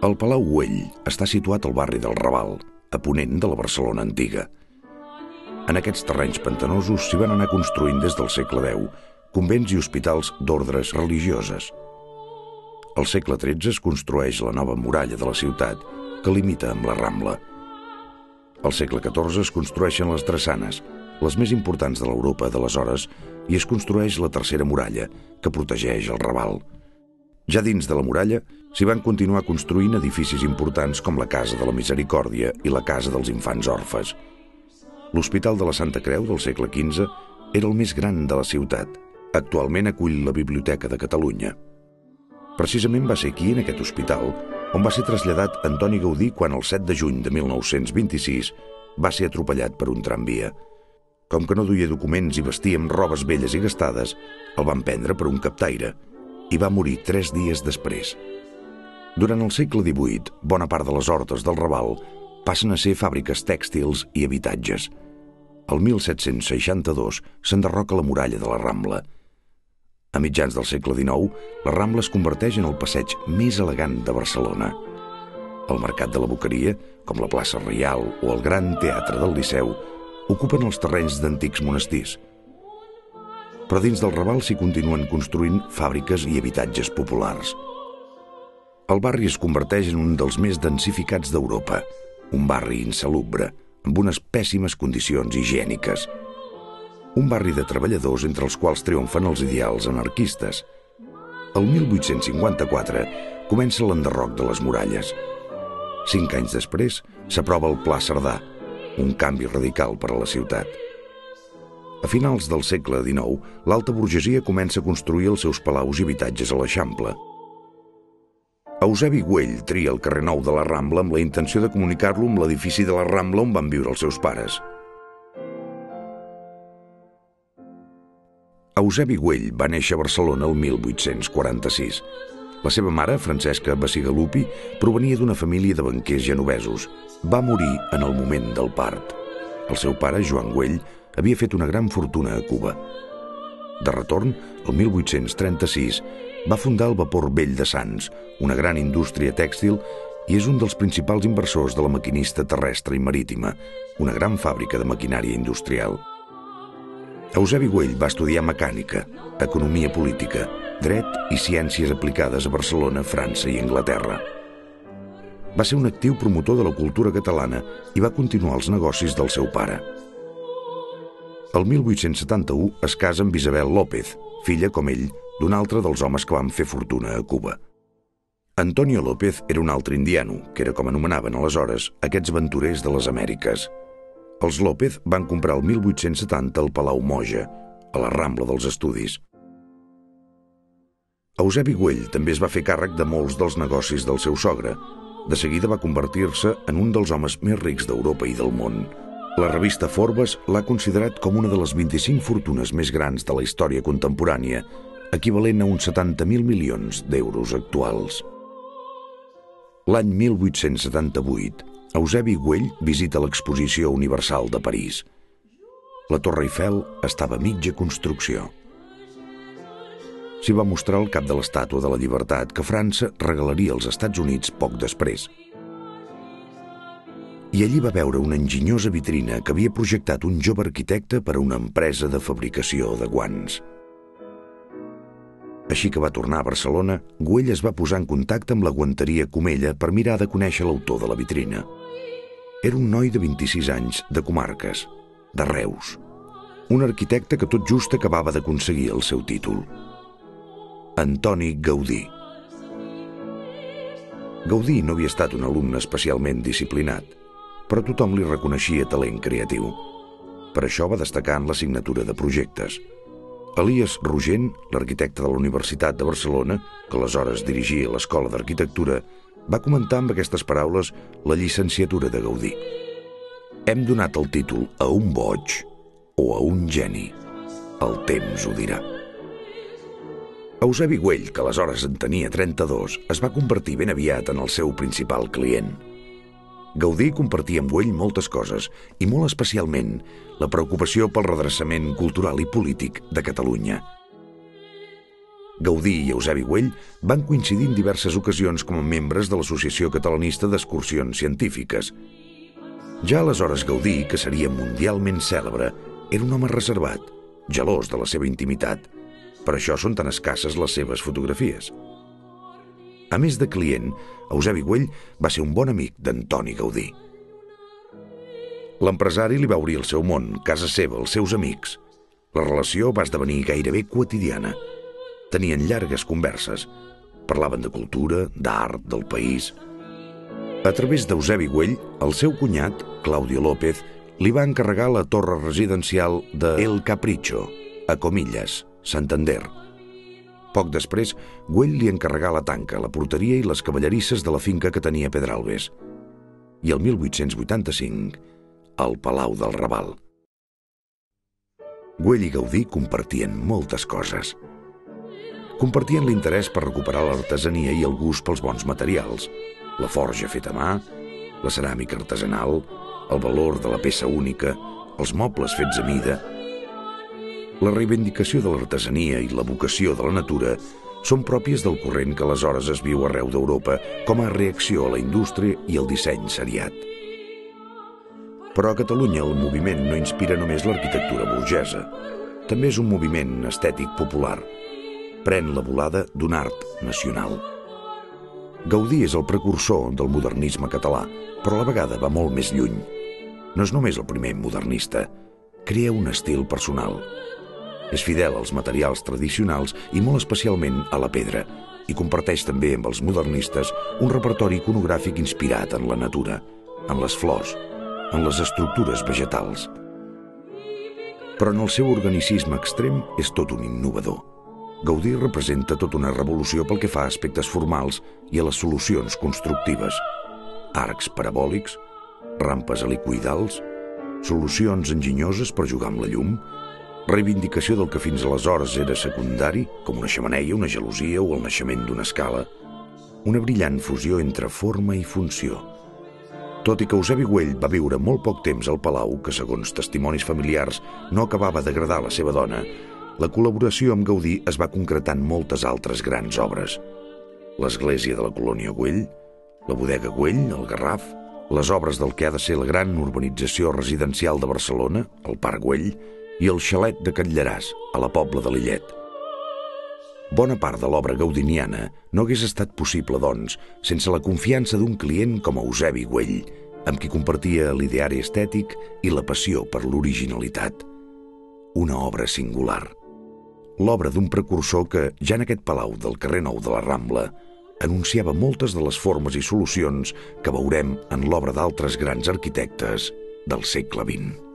El Palau Güell està situat al barri del Raval, a ponent de la Barcelona antiga. En aquests terrenys pantanosos s'hi van anar construint des del segle X convents i hospitals d'ordres religioses. Al segle XIII es construeix la nova muralla de la ciutat, que limita amb la Rambla. Al segle XIV es construeixen les drassanes, les més importants de l'Europa d'aleshores, i es construeix la tercera muralla, que protegeix el Raval. Ja dins de la muralla s'hi van continuar construint edificis importants com la Casa de la Misericòrdia i la Casa dels Infants Orfes. L'Hospital de la Santa Creu del segle XV era el més gran de la ciutat. Actualment acull la Biblioteca de Catalunya. Precisament va ser aquí, en aquest hospital, on va ser traslladat Antoni Gaudí quan el 7 de juny de 1926 va ser atropellat per un tramvia. Com que no duia documents i vestia amb robes velles i gastades, el van prendre per un captaire i va morir 3 dies després. Durant el segle XVIII, bona part de les hortes del Raval passen a ser fàbriques tèxtils i habitatges. El 1762 s'enderroca la muralla de la Rambla. A mitjans del segle XIX, la Rambla es converteix en el passeig més elegant de Barcelona. El Mercat de la Boqueria, com la plaça Reial o el Gran Teatre del Liceu, ocupen els terrenys d'antics monestirs. Però dins del Raval s'hi continuen construint fàbriques i habitatges populars. El barri es converteix en un dels més densificats d'Europa, un barri insalubre, amb unes pèssimes condicions higièniques. Un barri de treballadors entre els quals triomfen els ideals anarquistes. El 1854 comença l'enderroc de les muralles. 5 anys després s'aprova el Pla Cerdà, un canvi radical per a la ciutat. A finals del segle XIX, l'alta burgesia comença a construir els seus palaus i habitatges a l'Eixample. Eusebi Güell tria el carrer Nou de la Rambla amb la intenció de comunicar-lo amb l'edifici de la Rambla on van viure els seus pares. Eusebi Güell va néixer a Barcelona el 1846. La seva mare, Francesca Bacigalupi, provenia d'una família de banquers genovesos. Va morir en el moment del part. El seu pare, Joan Güell, havia fet una gran fortuna a Cuba. De retorn, el 1836, va fundar el Vapor Vell de Sants, una gran indústria tèxtil, i és un dels principals inversors de la Maquinista Terrestre i Marítima, una gran fàbrica de maquinària industrial. Eusebi Güell va estudiar mecànica, economia política, dret i ciències aplicades a Barcelona, França i Anglaterra. Va ser un actiu promotor de la cultura catalana i va continuar els negocis del seu pare. El 1871 es casa amb Isabel López, filla, com ell, d'un altre dels homes que van fer fortuna a Cuba. Antonio López era un altre indiano, que era com anomenaven aleshores aquests aventurers de les Amèriques. Els López van comprar el 1870 el Palau Moja, a la Rambla dels Estudis. Eusebi Güell també es va fer càrrec de molts dels negocis del seu sogre. De seguida va convertir-se en un dels homes més rics d'Europa i del món. La revista Forbes l'ha considerat com una de les 25 fortunes més grans de la història contemporània, equivalent a uns 70.000 milions d'euros actuals. L'any 1878, Eusebi Güell visita l'Exposició Universal de París. La Torre Eiffel estava a mitja construcció. S'hi va mostrar el cap de l'Estàtua de la Llibertat que França regalaria als Estats Units poc després. I allí va veure una enginyosa vitrina que havia projectat un jove arquitecte per a una empresa de fabricació de guants. Així que va tornar a Barcelona, Güell es va posar en contacte amb la guanteria Comella per mirar de conèixer l'autor de la vitrina. Era un noi de 26 anys, de Comarques, de Reus. Un arquitecte que tot just acabava d'aconseguir el seu títol. Antoni Gaudí. Gaudí no havia estat un alumne especialment disciplinat, però tothom li reconeixia talent creatiu. Per això va destacar en la signatura de projectes. Elies Rogent, l'arquitecte de la Universitat de Barcelona, que aleshores dirigia l'Escola d'Arquitectura, va comentar amb aquestes paraules la llicenciatura de Gaudí. Hem donat el títol a un boig o a un geni. El temps ho dirà. Eusebi Güell, que aleshores en tenia 32, es va convertir ben aviat en el seu principal client. Gaudí compartia amb Güell moltes coses, i molt especialment la preocupació pel redreçament cultural i polític de Catalunya. Gaudí i Eusebi Güell van coincidir en diverses ocasions com a membres de l'Associació Catalanista d'Excursions Científiques. Ja aleshores Gaudí, que seria mundialment cèlebre, era un home reservat, gelós de la seva intimitat. Per això són tan escasses les seves fotografies. A més de client, Eusebi Güell va ser un bon amic d'Antoni Gaudí. L'empresari li va obrir el seu món, casa seva, els seus amics. La relació va esdevenir gairebé quotidiana. Tenien llargues converses. Parlaven de cultura, d'art, del país. A través d'Eusebi Güell, el seu cunyat, Claudio López, li va encarregar la torre residencial de El Capricho, a Comillas, Santander. Poc després, Güell li encarregà la tanca, la porteria i les cavallerisses de la finca que tenia a Pedralbes. I el 1885, al Palau del Raval. Güell i Gaudí compartien moltes coses. Compartien l'interès per recuperar l'artesania i el gust pels bons materials, la forja feta a mà, la ceràmica artesanal, el valor de la peça única, els mobles fets a mida. La reivindicació de l'artesania i la vocació de la natura són pròpies del corrent que aleshores es viu arreu d'Europa com a reacció a la indústria i el disseny seriat. Però a Catalunya el moviment no inspira només l'arquitectura burgesa. També és un moviment estètic popular. Pren la volada d'un art nacional. Gaudí és el precursor del modernisme català, però a la vegada va molt més lluny. No és només el primer modernista, crea un estil personal. És fidel als materials tradicionals i molt especialment a la pedra, i comparteix també amb els modernistes un repertori iconogràfic inspirat en la natura, en les flors, en les estructures vegetals. Però en el seu organicisme extrem és tot un innovador. Gaudí representa tota una revolució pel que fa a aspectes formals i a les solucions constructives. Arcs parabòlics, rampes helicoïdals, solucions enginyoses per jugar amb la llum, reivindicació del que fins aleshores era secundari, com una xemeneia, una gelosia o el naixement d'una escala, una brillant fusió entre forma i funció. Tot i que Eusebi Güell va viure molt poc temps al palau, que segons testimonis familiars no acabava d'agradar a la seva dona, la col·laboració amb Gaudí es va concretar en moltes altres grans obres. L'església de la colònia Güell, la bodega Güell, el Garraf, les obres del que ha de ser la gran urbanització residencial de Barcelona, el Parc Güell, i el xalet de Catllaràs, a la Pobla de Lillet. Bona part de l'obra gaudiniana no hagués estat possible, doncs, sense la confiança d'un client com Eusebi Güell, amb qui compartia l'ideari estètic i la passió per l'originalitat. Una obra singular. L'obra d'un precursor que, ja en aquest palau del carrer Nou de la Rambla, anunciava moltes de les formes i solucions que veurem en l'obra d'altres grans arquitectes del segle XX.